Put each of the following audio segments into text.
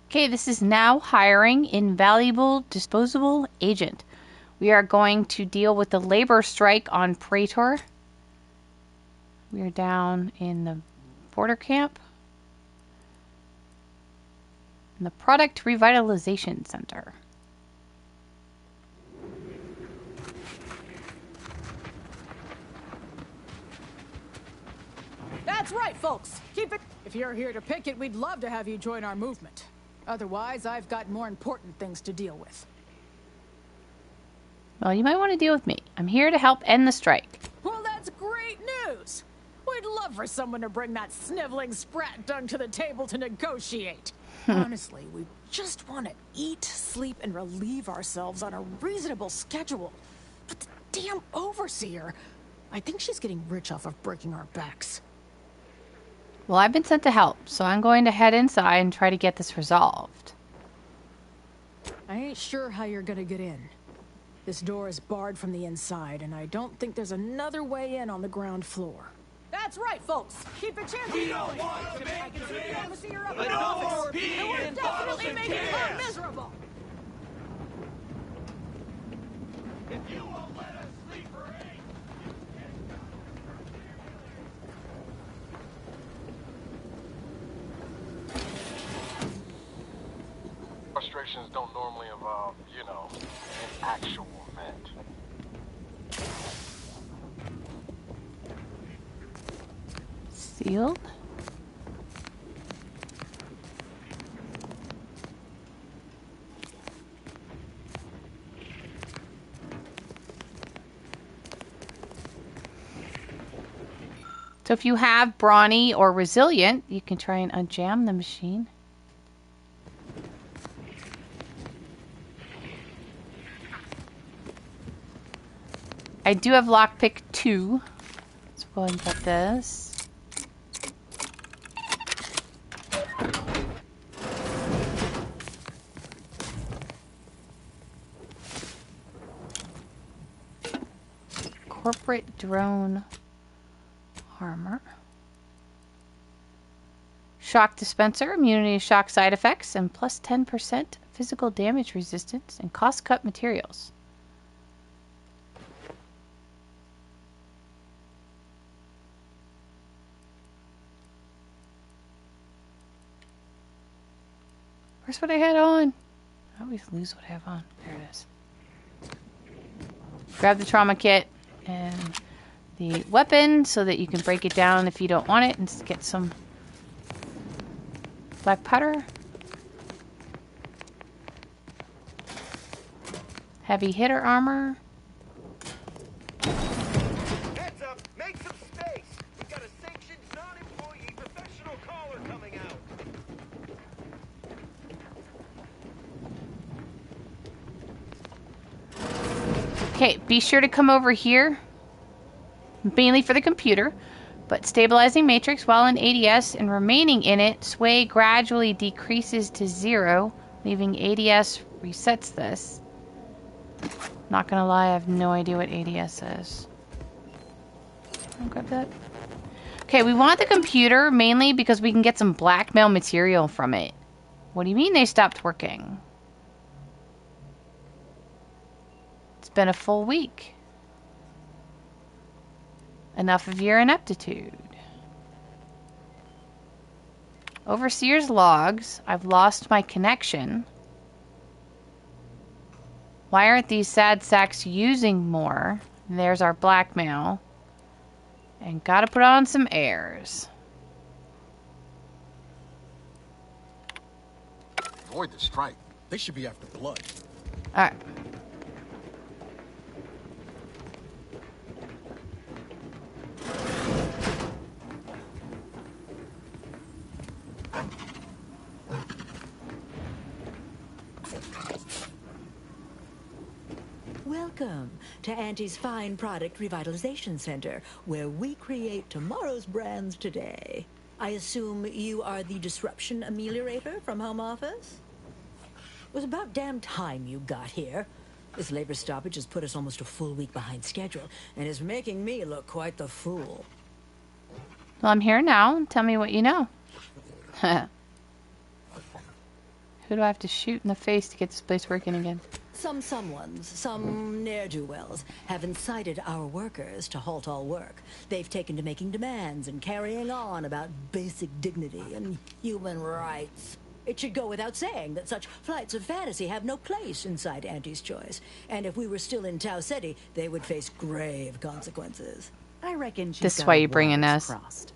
Okay, this is now hiring Invaluable Disposable Agent. We are going to deal with the labor strike on Praetor. We are down in the border camp. In the Product Revitalization Center. That's right, folks. Keep it. If you're here to picket, we'd love to have you join our movement. Otherwise, I've got more important things to deal with. Well, you might want to deal with me. I'm here to help end the strike. Well, that's great news. We'd love for someone to bring that sniveling sprat dung to the table to negotiate. Honestly, we just want to eat, sleep, and relieve ourselves on a reasonable schedule. But the damn overseer, I think she's getting rich off of breaking our backs. Well, I've been sent to help, so I'm going to head inside and try to get this resolved. I ain't sure how you're gonna get in. This door is barred from the inside, and I don't think there's another way in on the ground floor. That's right, folks. Keep it chances going. I can see the overseer up in the office, and we're definitely making her miserable. If you won't let us sleep or eat. Frustrations don't normally involve, you know, an actual event. Sealed. So if you have brawny or resilient, you can try and unjam the machine. I do have lockpick 2. Let's go ahead and put this. Corporate drone armor. Shock dispenser, immunity to shock side effects, and plus 10% physical damage resistance, and cost cut materials. Where's what I had on? I always lose what I have on. There it is. Grab the trauma kit and the weapon so that you can break it down if you don't want it, and just get some black powder. Heavy hitter armor. Heads up! Make some space! We got a sanctioned non-employee professional caller coming out. Okay, be sure to come over here, mainly for the computer, but stabilizing matrix while in ADS and remaining in it, sway gradually decreases to 0, leaving ADS resets this. Not gonna lie, I have no idea what ADS is. I'll grab that. Okay, we want the computer mainly because we can get some blackmail material from it. What do you mean they stopped working? It's been a full week. Enough of your ineptitude. Overseer's logs. I've lost my connection. Why aren't these sad sacks using more? And there's our blackmail. And gotta put on some airs. Avoid the strike. They should be after blood. Alright. Welcome to Auntie's Fine Product Revitalization Center, where we create tomorrow's brands today. I assume you are the disruption ameliorator from home office? It was about damn time you got here. This labor stoppage has put us almost a full week behind schedule, and is making me look quite the fool. Well, I'm here now. Tell me what you know. Who do I have to shoot in the face to get this place working again? Some ne'er-do-wells have incited our workers to halt all work. They've taken to making demands and carrying on about basic dignity and human rights. It should go without saying that such flights of fantasy have no place inside Auntie's Choice. And if we were still in Tau Ceti, they would face grave consequences. I reckon she's This is got why her you bring in wires us. crossed.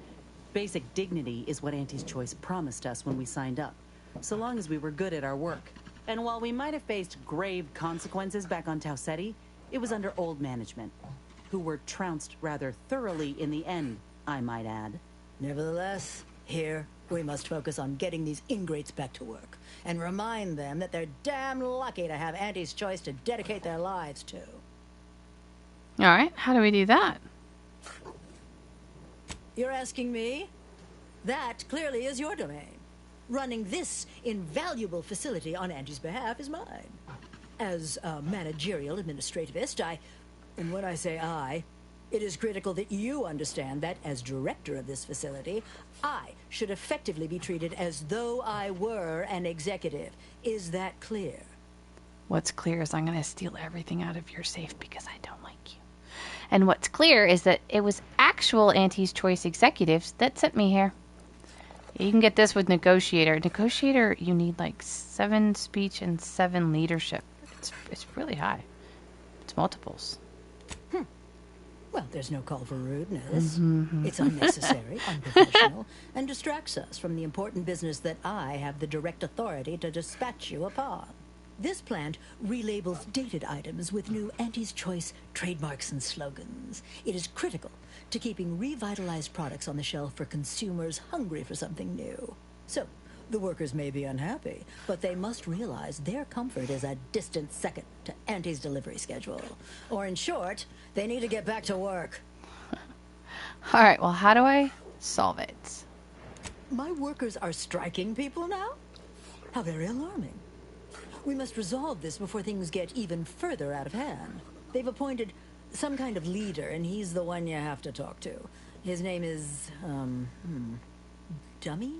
Basic dignity is what Auntie's Choice promised us when we signed up, so long as we were good at our work. And while we might have faced grave consequences back on Tau Ceti, it was under old management, who were trounced rather thoroughly in the end, I might add. Nevertheless, here we must focus on getting these ingrates back to work and remind them that they're damn lucky to have Auntie's Choice to dedicate their lives to. All right, how do we do that? You're asking me? That clearly is your domain. Running this invaluable facility on Angie's behalf is mine. As a managerial administrativist, and when I say I, it is critical that you understand that as director of this facility, I should effectively be treated as though I were an executive. Is that clear? What's clear is I'm going to steal everything out of your safe because I don't like you. And what's clear is that it was actual Auntie's Choice executives that sent me here. You can get this with Negotiator. Negotiator, you need like 7 speech and 7 leadership. It's really high. It's multiples. Well, there's no call for rudeness. It's unnecessary, unprofessional, and distracts us from the important business that I have the direct authority to dispatch you upon. This plant relabels dated items with new Auntie's Choice trademarks and slogans. It is critical to keeping revitalized products on the shelf for consumers hungry for something new. So, the workers may be unhappy, but they must realize their comfort is a distant second to Auntie's delivery schedule. Or in short, they need to get back to work. All right, well, how do I solve it? My workers are striking people now? How very alarming. We must resolve this before things get even further out of hand. They've appointed some kind of leader, and he's the one you have to talk to. His name is, Dummy?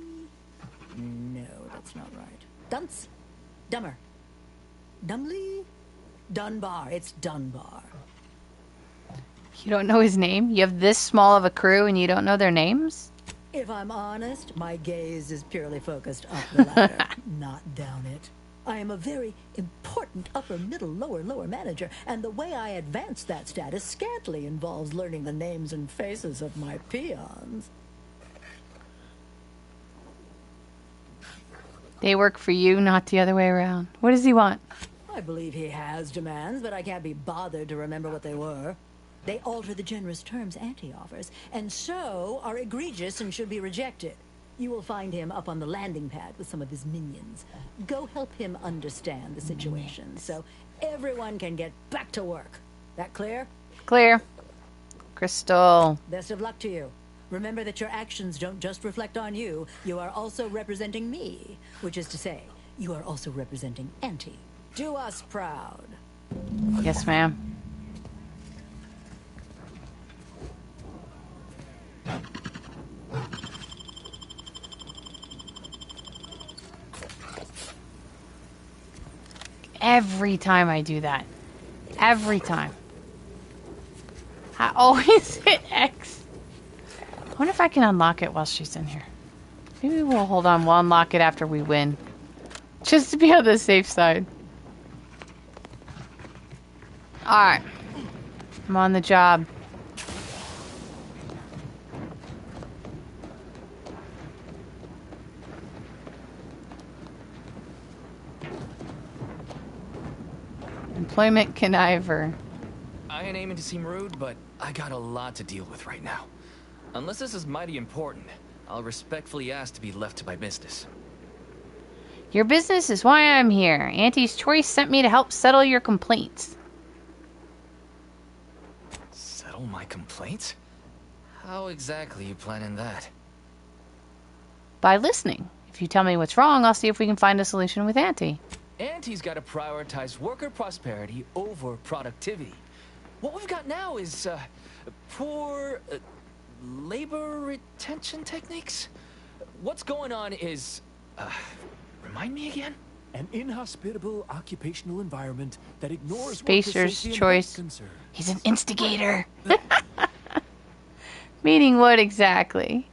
No, that's not right. Dunce? Dummer? Dumbly? Dunbar. It's Dunbar. You don't know his name? You have this small of a crew and you don't know their names? If I'm honest, my gaze is purely focused up the ladder, not down it. I am a very important upper, middle, lower manager, and the way I advance that status scantily involves learning the names and faces of my peons. They work for you, not the other way around. What does he want? I believe he has demands, but I can't be bothered to remember what they were. They alter the generous terms Auntie offers, and so are egregious and should be rejected. You will find him up on the landing pad with some of his minions. Go help him understand the situation so everyone can get back to work. That clear? Clear. Crystal. Best of luck to you. Remember that your actions don't just reflect on you. You are also representing me, which is to say, you are also representing Auntie. Do us proud. Yes, ma'am. Every time I do that. Every time. I always hit X. I wonder if I can unlock it while she's in here. Maybe we'll hold on. We'll unlock it after we win. Just to be on the safe side. Alright. I'm on the job. Employment conniver. I ain't aiming to seem rude, but I got a lot to deal with right now. Unless this is mighty important, I'll respectfully ask to be left to my business. Your business is why I'm here. Auntie's Choice sent me to help settle your complaints. Settle my complaints? How exactly you planning that? By listening. If you tell me what's wrong, I'll see if we can find a solution with Auntie. Auntie's got to prioritize worker prosperity over productivity. What we've got now is poor labor retention techniques. What's going on is remind me again? An inhospitable occupational environment that ignores Spacer's worker safety and choice. health concerns. He's an instigator. Meaning what exactly?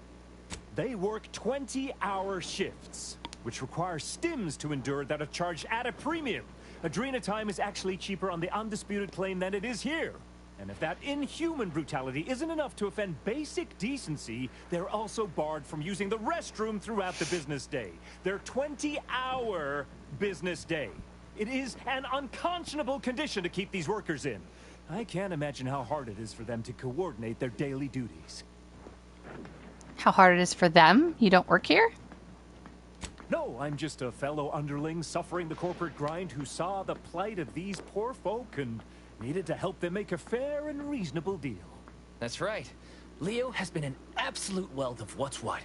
They work 20-hour shifts, which require stims to endure that are charged at a premium. Adrena time is actually cheaper on the undisputed plane than it is here. And if that inhuman brutality isn't enough to offend basic decency, they're also barred from using the restroom throughout the business day. Their 20-hour business day. It is an unconscionable condition to keep these workers in. I can't imagine how hard it is for them to coordinate their daily duties. How hard it is for them? You don't work here? No, I'm just a fellow underling suffering the corporate grind who saw the plight of these poor folk and needed to help them make a fair and reasonable deal. That's right. Leo has been an absolute wealth of what's what.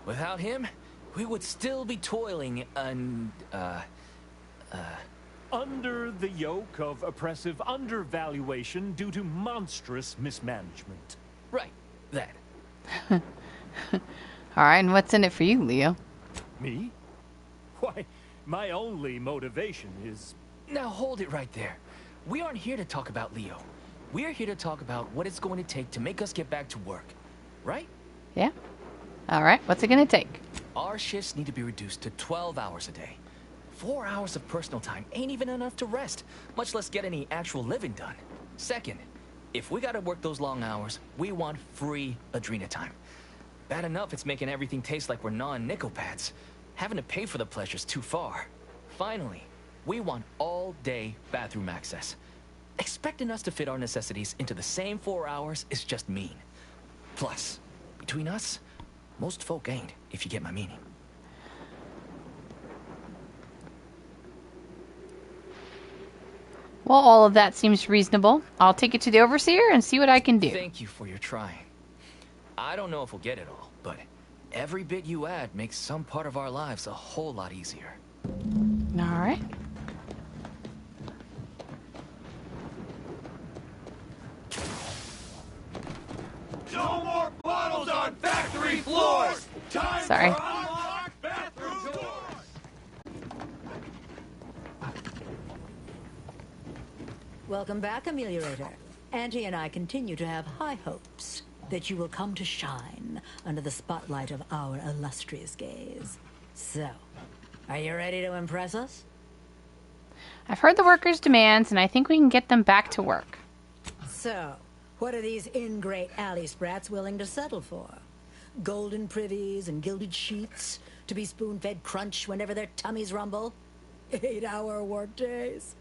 Without him, we would still be toiling under the yoke of oppressive undervaluation due to monstrous mismanagement. Right, that. All right, and what's in it for you, Leo? Me? Why, my only motivation is... Now hold it right there. We aren't here to talk about Leo. We're here to talk about what it's going to take to make us get back to work. Right? Yeah. All right, what's it going to take? Our shifts need to be reduced to 12 hours a day. 4 hours of personal time ain't even enough to rest, much less get any actual living done. Second, if we gotta work those long hours, we want free Adrena time. Bad enough it's making everything taste like we're gnawing nickel pads. Having to pay for the pleasure's too far. Finally, we want all-day bathroom access. Expecting us to fit our necessities into the same 4 hours is just mean. Plus, between us, most folk ain't, if you get my meaning. Well, all of that seems reasonable. I'll take it to the overseer and see what I can do. Thank you for your trying. I don't know if we'll get it all, but every bit you add makes some part of our lives a whole lot easier. All right. No more bottles on factory floors! Time Sorry. for unlocked bathroom doors! Welcome back, Ameliorator. Auntie and I continue to have high hopes that you will come to shine under the spotlight of our illustrious gaze. So, are you ready to impress us? I've heard the workers' demands, and I think we can get them back to work. So, what are these ingrate alley sprats willing to settle for? Golden privies and gilded sheets to be spoon-fed crunch whenever their tummies rumble? 8-hour workdays?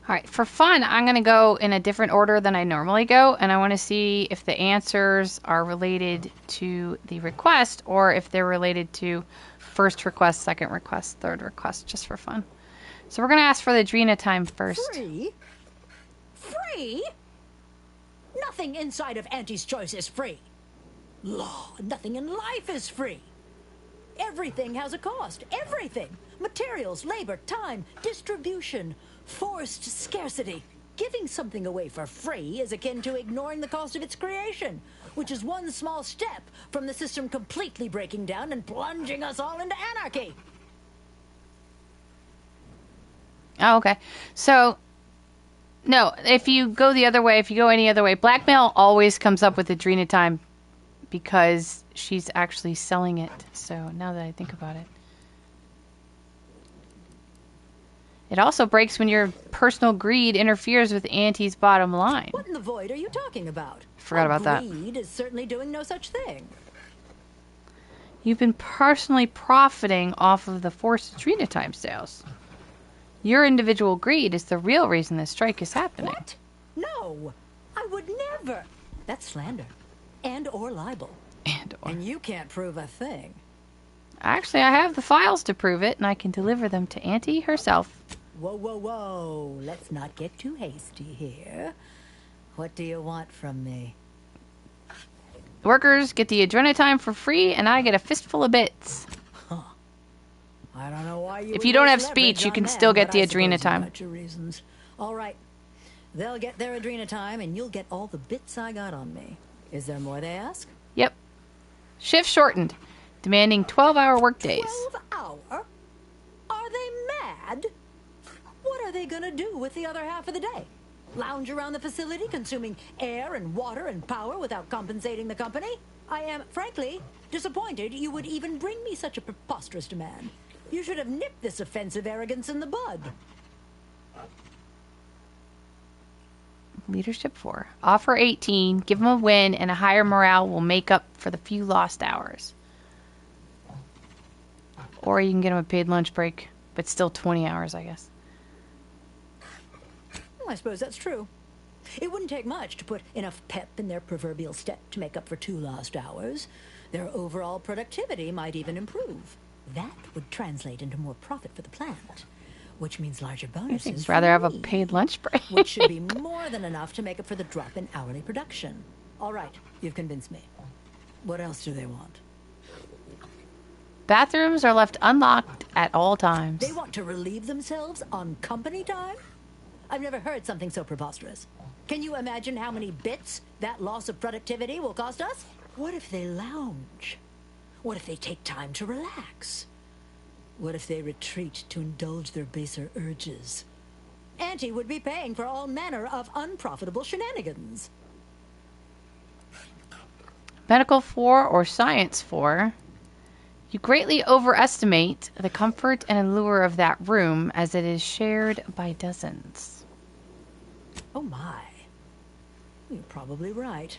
All right, for fun, I'm going to go in a different order than I normally go, and I want to see if the answers are related to the request or if they're related to first request, second request, third request, just for fun. So we're going to ask for the Adrena time first. Free? Free? Nothing inside of Auntie's Choice is free. Law, nothing in life is free. Everything has a cost. Everything. Materials, labor, time, distribution, forced scarcity. Giving something away for free is akin to ignoring the cost of its creation, which is one small step from the system completely breaking down and plunging us all into anarchy. Oh, okay. So, no, if you go the other way, if you go any other way, Blackmail always comes up with Adrena time because she's actually selling it. So, now that I think about it. It also breaks when your personal greed interferes with Auntie's bottom line. What in the void are you talking about? Forgot about that. Greed is certainly doing no such thing. You've been personally profiting off of the forced Adrena time sales. Your individual greed is the real reason the strike is happening. What? No, I would never. That's slander. And or libel. And you can't prove a thing. Actually, I have the files to prove it, and I can deliver them to Auntie herself. Whoa, whoa, whoa. Let's not get too hasty here. What do you want from me? The workers get the Adrena time for free, and I get a fistful of bits. Huh. I don't know why you. If you don't have speech, you can still get the Adrena time. Got your reasons. All right. They'll get their Adrena time, and you'll get all the bits I got on me. Is there more they ask? Yep. Shift shortened, demanding 12-hour workdays. 12 hour? Are are they gonna do with the other half of the day? Lounge around the facility, consuming air and water and power without compensating the company? I am, frankly, disappointed you would even bring me such a preposterous demand. You should have nipped this offensive arrogance in the bud. Leadership 4. Offer 18, give them a win, and a higher morale will make up for the few lost hours. Or you can get them a paid lunch break, but still 20 hours, I guess. Well, I suppose that's true. It wouldn't take much to put enough pep in their proverbial step to make up for 2 lost hours. Their overall productivity might even improve. That would translate into more profit for the plant, which means larger bonuses. I'd rather have a paid lunch break. Which should be more than enough to make up for the drop in hourly production. All right, you've convinced me. What else do they want? Bathrooms are left unlocked at all times. They want to relieve themselves on company time? I've never heard something so preposterous. Can you imagine how many bits that loss of productivity will cost us? What if they lounge? What if they take time to relax? What if they retreat to indulge their baser urges? Auntie would be paying for all manner of unprofitable shenanigans. Medical 4 or Science 4. You greatly overestimate the comfort and allure of that room as it is shared by dozens. Oh my. You're probably right.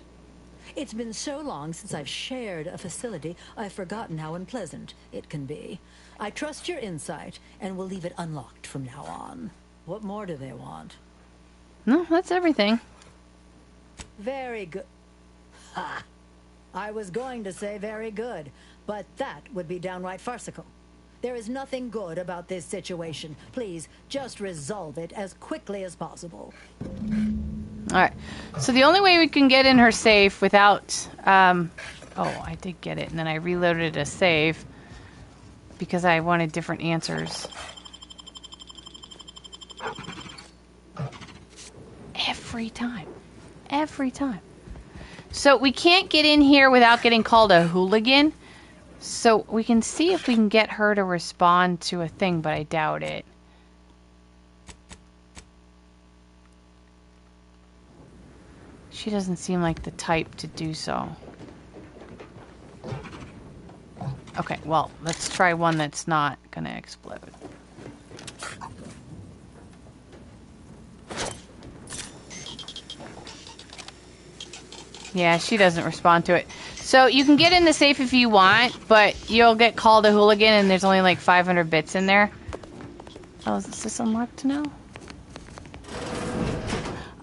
It's been so long since I've shared a facility, I've forgotten how unpleasant it can be. I trust your insight and will leave it unlocked from now on. What more do they want? No, that's everything. Very good. Ha! I was going to say very good, but that would be downright farcical. There is nothing good about this situation. Please, just resolve it as quickly as possible. Alright, so the only way we can get in her safe without... oh, I did get it, and then I reloaded a save because I wanted different answers. Every time. Every time. So we can't get in here without getting called a hooligan. So we can see if we can get her to respond to a thing, but I doubt it. She doesn't seem like the type to do so. Okay, well, let's try one that's not gonna explode. Yeah, she doesn't respond to it. So you can get in the safe if you want, but you'll get called a hooligan and there's only like 500 bits in there. Oh, is this unlocked now?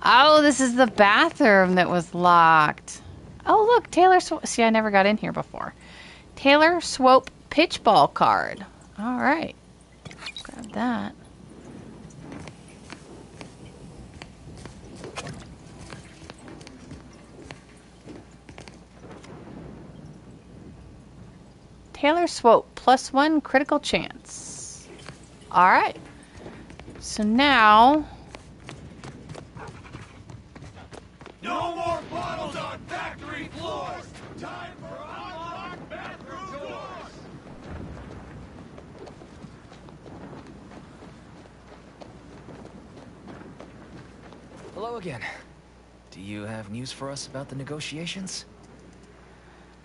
Oh, this is the bathroom that was locked. Oh, look, Taylor Swope. See, I never got in here before. Taylor Swope Pitchball card. All right. Grab that. Taylor Swope, +1 critical chance. All right. So now... No more bottles on factory floors! Time for unlocked bathroom doors! Hello again. Do you have news for us about the negotiations?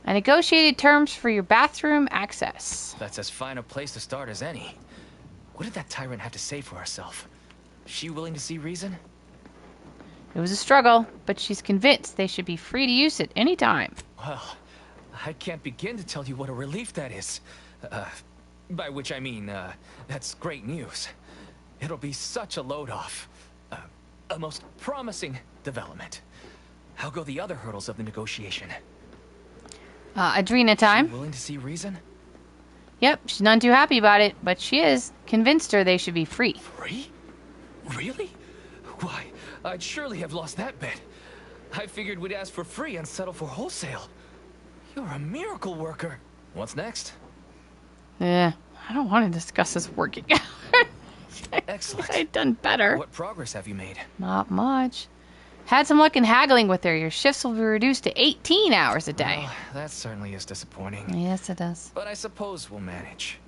I negotiated terms for your bathroom access. That's as fine a place to start as any. What did that tyrant have to say for herself? She willing to see reason? It was a struggle, but she's convinced they should be free to use it anytime. Well, I can't begin to tell you what a relief that is. By which I mean, that's great news. It'll be such a load off. A most promising development. How go the other hurdles of the negotiation? Adrena time. She willing to see reason? Yep, she's none too happy about it, but she is. Convinced her they should be free. Free? Really? Why, I'd surely have lost that bet. I figured we'd ask for free and settle for wholesale. You're a miracle worker. What's next? Yeah, I don't want to discuss this working out. Excellent. I'd done better. What progress have you made? Not much. Had some luck in haggling with her. Your shifts will be reduced to 18 hours a day. Well, that certainly is disappointing. Yes, it does. But I suppose we'll manage.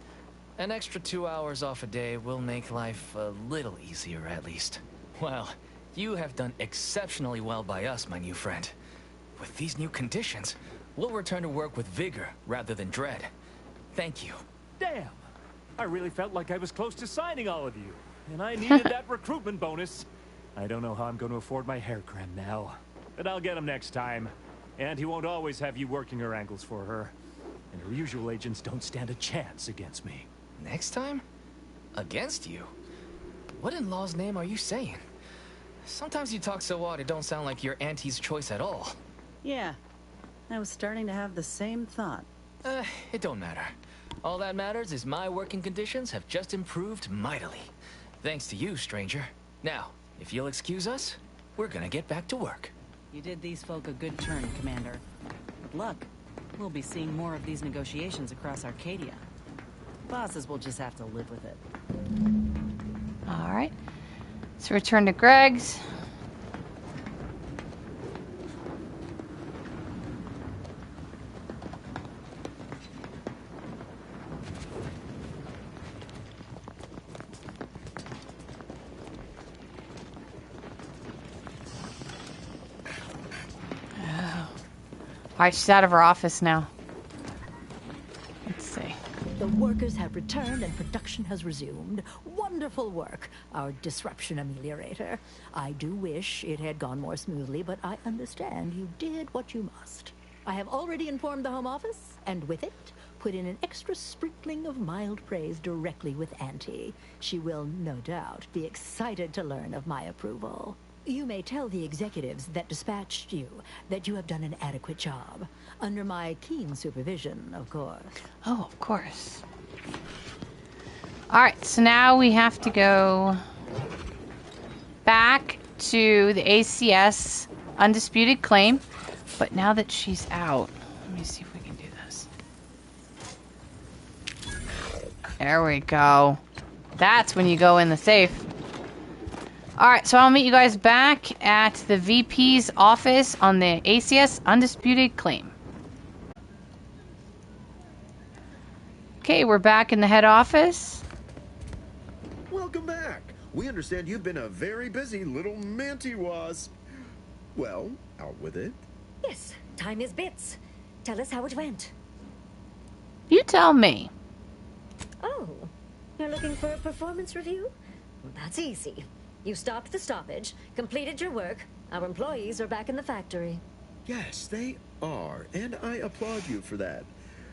An extra 2 hours off a day will make life a little easier, at least. Well, you have done exceptionally well by us, my new friend. With these new conditions, we'll return to work with vigor rather than dread. Thank you. Damn! I really felt like I was close to signing all of you. And I needed that recruitment bonus. I don't know how I'm going to afford my hair cream now. But I'll get him next time. And he won't always have you working her ankles for her. And her usual agents don't stand a chance against me. Next time? Against you? What in law's name are you saying? Sometimes you talk so odd it don't sound like you're Auntie's choice at all. Yeah, I was starting to have the same thought. It don't matter. All that matters is my working conditions have just improved mightily. Thanks to you, stranger. Now, if you'll excuse us, we're gonna get back to work. You did these folk a good turn, Commander. With luck, we'll be seeing more of these negotiations across Arcadia. Bosses will just have to live with it. All right. Let's return to Greg's. All right, she's out of her office now. Let's see. The workers have returned and production has resumed. Wonderful work, our disruption ameliorator. I do wish it had gone more smoothly, but I understand you did what you must. I have already informed the Home Office, and with it, put in an extra sprinkling of mild praise directly with Auntie. She will, no doubt, be excited to learn of my approval. You may tell the executives that dispatched you that you have done an adequate job. Under my keen supervision, of course. Oh, of course. All right, so now we have to go back to the ACS Undisputed Claim. But now that she's out, let me see if we can do this. There we go. That's when you go in the safe. Alright, so I'll meet you guys back at the VP's office on the ACS Undisputed Claim. Okay, we're back in the head office. Welcome back. We understand you've been a very busy little manty-wasp. Well, out with it. Yes, time is bits. Tell us how it went. You tell me. Oh, you're looking for a performance review? Well, that's easy. You stopped the stoppage, completed your work. Our employees are back in the factory. Yes, they are, and I applaud you for that.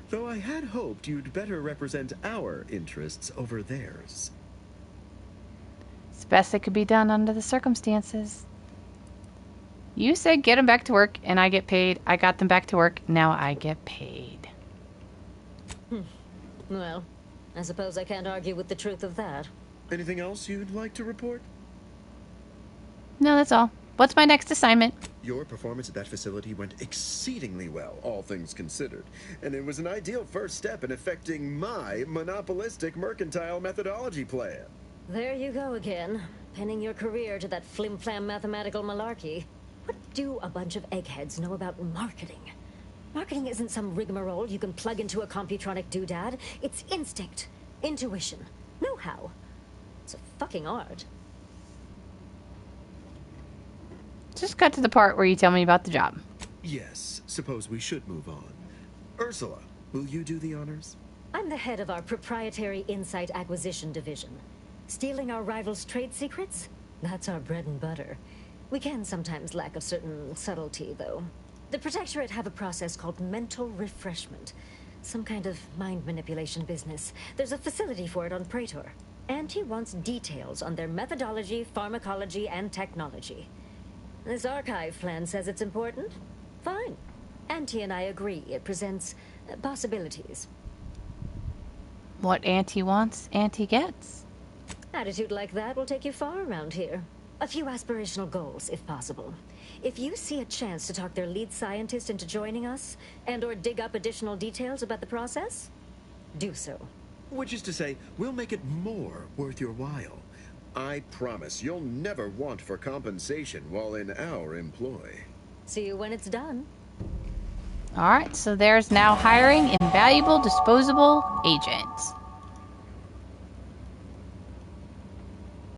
Though I had hoped you'd better represent our interests over theirs. It's the best that could be done under the circumstances. You said get them back to work, and I get paid. I got them back to work. Now I get paid. Well, I suppose I can't argue with the truth of that. Anything else you'd like to report? No, that's all. What's my next assignment? Your performance at that facility went exceedingly well, all things considered. And it was an ideal first step in effecting my monopolistic mercantile methodology plan. There you go again, pinning your career to that flim-flam mathematical malarkey. What do a bunch of eggheads know about marketing? Marketing isn't some rigmarole you can plug into a computronic doodad. It's instinct, intuition, know-how. It's a fucking art. Just cut to the part where you tell me about the job. Yes, suppose we should move on. Ursula, will you do the honors? I'm the head of our proprietary insight acquisition division. Stealing our rivals' trade secrets? That's our bread and butter. We can sometimes lack a certain subtlety, though. The Protectorate have a process called mental refreshment. Some kind of mind manipulation business. There's a facility for it on Praetor. And he wants details on their methodology, pharmacology, and technology. This archive plan says it's important? Fine. Auntie and I agree it presents possibilities. What Auntie wants, Auntie gets. Attitude like that will take you far around here. A few aspirational goals, if possible. If you see a chance to talk their lead scientist into joining us, and/or dig up additional details about the process, do so. Which is to say, we'll make it more worth your while. I promise you'll never want for compensation while in our employ. See you when it's done. Alright, so there's now hiring invaluable disposable agents.